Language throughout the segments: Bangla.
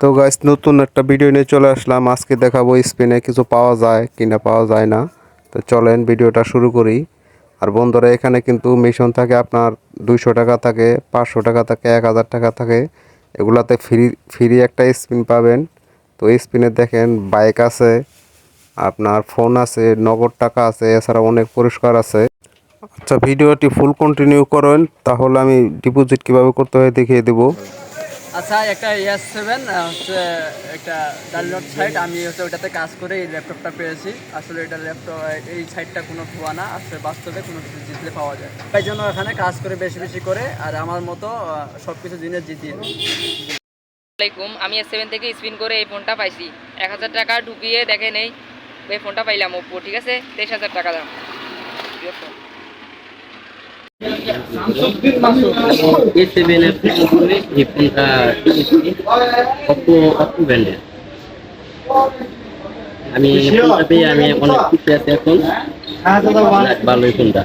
তো গাইস নতুন একটা ভিডিও নিয়ে চলে আসলাম। আজকে দেখাবো স্পিনে কিছু পাওয়া যায় কিনা পাওয়া যায় না। তো চলেন ভিডিওটা শুরু করি। আর বন্ধুরা, এখানে কিন্তু মিশন থাকে আপনার 200 টাকা থাকে, 500 টাকা থাকে, 1000 টাকা থাকে। এগুলাতে ফ্রি ফ্রি একটা স্পিন পাবেন। তো স্পিনে দেখেন বাইক আছে, আপনার ফোন আছে, নগদ টাকা আছে, এছাড়া অনেক পুরস্কার আছে। আচ্ছা, ভিডিওটি ফুল কন্টিনিউ করেন, তাহলে আমি ডিপোজিট কিভাবে করতে হয় দেখিয়ে দেবো। আচ্ছা, একটা S7 হচ্ছে একটা ডাউনলোড সাইট। আমি হচ্ছে ওইটাতে কাজ করে এই ল্যাপটপটা পেয়েছি। আসলে এটা ল্যাপটপ, এই সাইটটা কোনো ভুয়া না, আসলে বাস্তবে কোনো কিছু জিতলে পাওয়া যায়। তাই জন্য এখানে কাজ করে বেশি বেশি করে আর আমার মতো সব কিছু জিনিস জিতিয়ে নিই। আমি S7 থেকে স্পিন করে এই ফোনটা পাইছি। 1000 টাকা ঢুকিয়ে দেখে নেই এই ফোনটা পাইলাম ওপো, ঠিক আছে, 23,000 টাকা দাম। আমি ফোনটা পেয়ে আমি অনেক খুশি আছি এখন। ভালোই ফোনটা।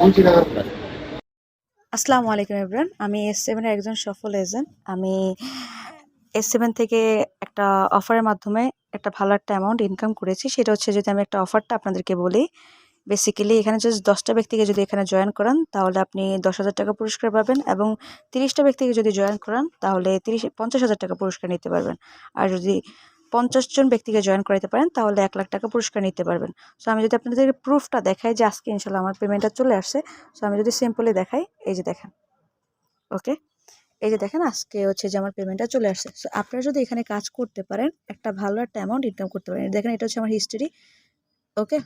আসসালামু আলাইকুম এভরিওয়ান, আমি S7 এর একজন সফল এজেন্ট। আমি S7 থেকে একটা অফারের মাধ্যমে একটা ভালো একটা অ্যামাউন্ট ইনকাম করেছি। সেটা হচ্ছে, যদি আমি একটা অফারটা আপনাদেরকে বলি, বেসিক্যালি এখানে যদি 10টা ব্যক্তিকে যদি এখানে জয়েন করান তাহলে আপনি 10,000 টাকা পুরস্কার পাবেন, এবং 30টা ব্যক্তিকে যদি জয়েন করান তাহলে 50,000 টাকা পুরস্কার নিতে পারবেন। আর যদি 50 জন ব্যক্তিকে জয়েন করাতে পারেন তাহলে 1,00,000 টাকা পুরস্কার নিতে পারবেন। সো আমি যদি আপনাদেরকে প্রুফটা দেখাই যে আজকে ইনশাল্লাহ আমার পেমেন্টটা চলে আসছে। সো আমি যদি সিম্পলি দেখাই, এই যে দেখেন, ওকে, এই যে দেখেন আজকে হচ্ছে যে আমার পেমেন্টটা চলে আসছে। সো আপনারা যদি এখানে কাজ করতে পারেন একটা ভালো একটা অ্যামাউন্ট ইনকাম করতে পারেন। দেখেন এটা হচ্ছে আমার হিস্ট্রি, ওকে।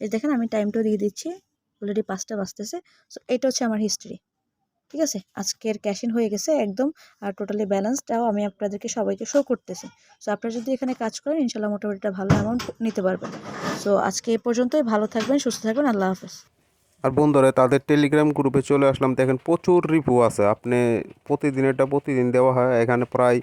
এই দেখেন আমি টাইমটাও দিয়ে দিচ্ছি, অলরেডি 5টা বাজতেছে। সো এটা হচ্ছে আমার হিস্ট্রি, ঠিক আছে। আজকের ক্যাশ ইন হয়ে গেছে একদম, আর টোটালি ব্যালেন্সটাও আমি আপনাদেরকে সবাইকে শো করতেছি। সো আপনারা যদি এখানে কাজ করেন ইনশাল্লাহ মোটামুটি একটা ভালো অ্যামাউন্ট নিতে পারবেন। সো আজকে এ পর্যন্তই, ভালো থাকবেন, সুস্থ থাকবেন, আল্লাহ হাফেজ। আর বন্ধুরা, তাদের টেলিগ্রাম গ্রুপে চলে আসলাম। দেখেন প্রচুর রিভিউ আছে, আপনি প্রতিদিন দেওয়া হয়। এখানে প্রায়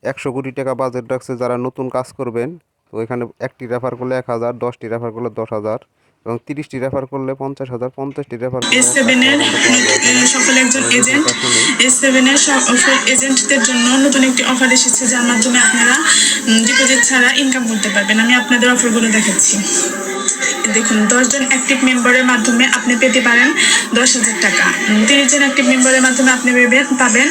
100 কোটি টাকা বাজেট রাখছে যারা নতুন কাজ করবেন। তো এখানে 1টি রেফার করলে 1000, 10টি রেফার করলে 10,000, এবং 30টি রেফার করলে 50,000, 50টি রেফার করলে S7 এর সফল একজন এজেন্ট। S7 এর সফল এজেন্টদের জন্য নতুন একটি অফার এসেছে, যার মাধ্যমে আপনারা ডিপোজিট ছাড়া ইনকাম করতে পারবেন। আমি আপনাদের অফারগুলো দেখাচ্ছি। দেখুন, 10 জন অ্যাক্টিভ মেম্বারের মাধ্যমে আপনি পেতে পারেন 10,000 টাকা। 30 জন অ্যাক্টিভ মেম্বারের মাধ্যমে আপনি পাবেন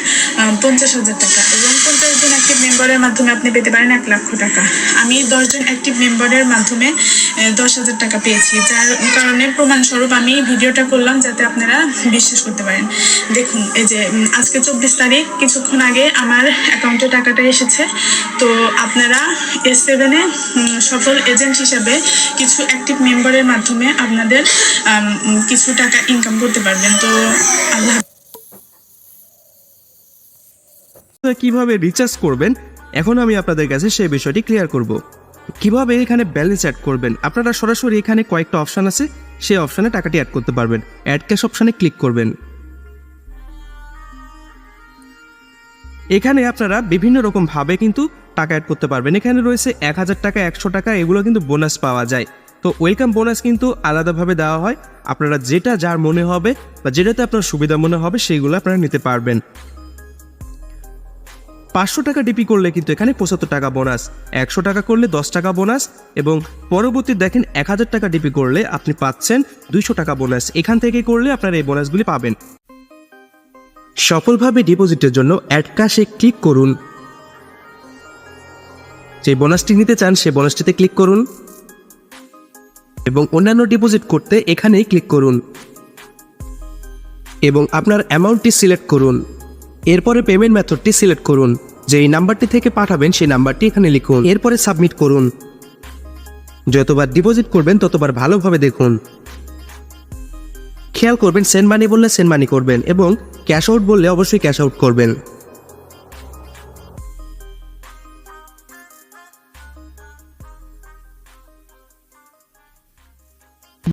50,000 টাকা, এবং 50 জন অ্যাক্টিভ মেম্বারের মাধ্যমে আপনি পেতে পারেন 1,00,000 টাকা। আমি 10 জন অ্যাক্টিভ মেম্বারের মাধ্যমে 10,000 টাকা পেয়েছি, যার কারণে প্রমাণস্বরূপ আমি ভিডিওটা করলাম যাতে আপনারা বিশ্বাস করতে পারেন। দেখুন, এই যে আজকে 24 তারিখ, কিছুক্ষণ আগে আমার অ্যাকাউন্টে টাকাটা এসেছে। তো আপনারা S7 এ সফল এজেন্ট হিসাবে কিছু অ্যাক্টিভ মেম্বারের মাধ্যমে আপনাদের কিছু টাকা ইনকাম করতে পারবেন। তো আল্লাহ। কিভাবে রিচার্জ করবেন এখন আমি আপনাদের কাছে সেই বিষয়টি ক্লিয়ার করব। কিভাবে এখানে ব্যালেন্স অ্যাড করবেন, আপনারা সরাসরি এখানে কয়েকটা অপশান আছে, সেই অপশানে টাকাটি অ্যাড করতে পারবেন। অ্যাড ক্যাশ অপশানে ক্লিক করবেন। এখানে আপনারা বিভিন্ন রকম ভাবে কিন্তু টাকা অ্যাড করতে পারবেন। এখানে রয়েছে 1000 টাকা, 100 টাকা, এগুলো কিন্তু বোনাস পাওয়া যায়। তো ওয়েলকাম বোনাস কিন্তু আলাদাভাবে দেওয়া হয়। আপনারা যেটা যার মনে হবে বা যেটাতে আপনার সুবিধা মনে হবে সেইগুলো আপনারা নিতে পারবেন। 500 টাকা ডিপি করলে কিন্তু এখানে 75 টাকা বোনাস, 100 টাকা করলে 10 টাকা বোনাস, এবং পরবর্তী দেখেন 1000 টাকা ডিপি করলে আপনি পাচ্ছেন 200 টাকা বোনাস। এখান থেকে করলে আপনারা এই বোনাসগুলি পাবেন। সফলভাবে ডিপোজিটের জন্য অ্যাড ক্যাশে ক্লিক করুন। যে বোনাসটি নিতে চান সেই বোনাসটিতে ক্লিক করুন, এবং অন্যান্য ডিপোজিট করতে এখানেই ক্লিক করুন, এবং আপনার অ্যামাউন্টটি সিলেক্ট করুন। এরপরে পেমেন্ট মেথডটি সিলেক্ট করুন, যে এই নাম্বারটি থেকে পাঠাবেন সেই নাম্বারটি এখানে লিখুন। এরপরে সাবমিট করুন। যতবার ডিপোজিট করবেন ততবার ভালোভাবে দেখুন, খেয়াল করবেন। সেন্ড মানি বললে সেন্ড মানি করবেন, এবং ক্যাশ আউট বললে অবশ্যই ক্যাশ আউট করবেন।